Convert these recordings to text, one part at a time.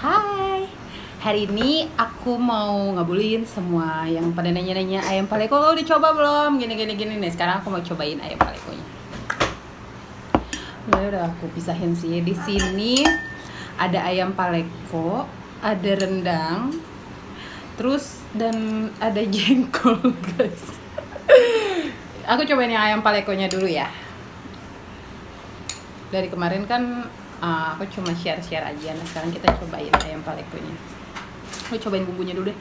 Hai, hari ini aku mau ngabulin semua yang pada nanya-nanya ayam paleko lo udah coba belum? Gini nih. Sekarang aku mau cobain ayam palekonya. Udah aku pisahin sih. Di sini ada ayam paleko, ada rendang, terus dan ada jengkol, guys. Aku cobain yang ayam palekonya dulu ya. Dari kemarin kan aku cuma share aja. Nah sekarang kita cobain ayam palekonya. Aku cobain bumbunya dulu deh.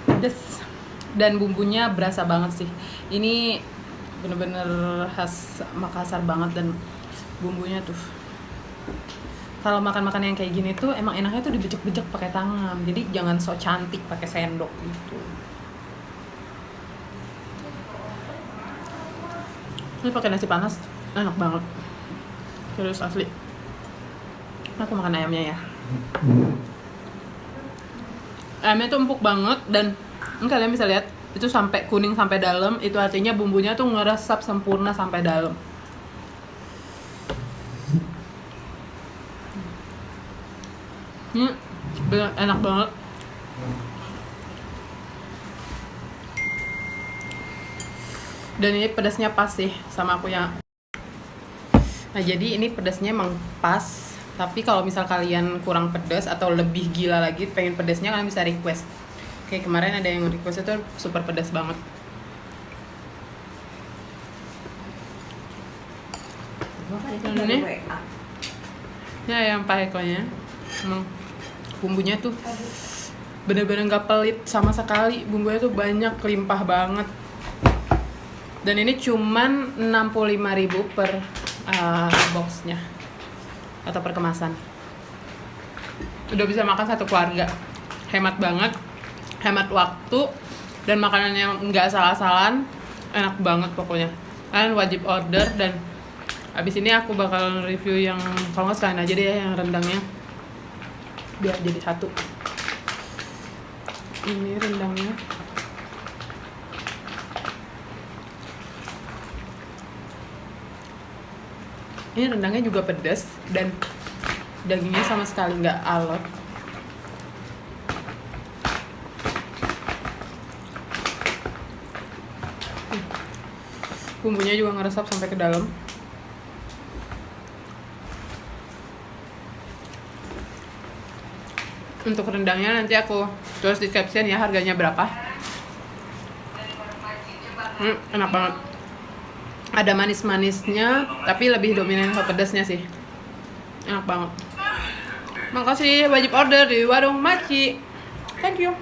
Pedes dan bumbunya berasa banget sih. Ini bener-bener khas Makassar banget dan bumbunya tuh. Kalau makan yang kayak gini tuh emang enaknya tuh dibejek-bejek pakai tangan. Jadi jangan sok cantik pakai sendok gitu. Ini pakai nasi panas enak banget. Terus asli. Aku makan ayamnya ya. Ayamnya tuh empuk banget dan kalian bisa lihat itu sampai kuning sampai dalam, itu artinya bumbunya tuh ngeresap sempurna sampai dalam. Ini bener enak banget. Dan ini pedasnya pas sih sama aku yang. Nah jadi ini pedasnya emang pas. Tapi kalau misal kalian kurang pedas atau lebih gila lagi pengen pedasnya, kalian bisa request. Kayak kemarin ada yang request itu super pedas banget. Ini ayam palekonya. Bumbunya tuh bener-bener gak pelit sama sekali. Bumbunya tuh banyak, limpah banget. Dan ini cuman 65.000 per boxnya atau per kemasan. Udah bisa makan satu keluarga. Hemat banget, hemat waktu, dan makanannya nggak salah-salan, enak banget pokoknya. Kalian wajib order. Dan abis ini aku bakal review yang, kalau nggak sekalian aja deh ya, yang rendangnya biar jadi satu. Ini rendangnya. Ini rendangnya juga pedas dan dagingnya sama sekali nggak alot. Bumbunya juga ngeresap sampai ke dalam. Untuk rendangnya nanti aku tulis di caption ya harganya berapa. Enak banget. Ada manis-manisnya, tapi lebih dominan ke pedasnya sih. Enak banget. Makasih, wajib order di warung Maci. Thank you.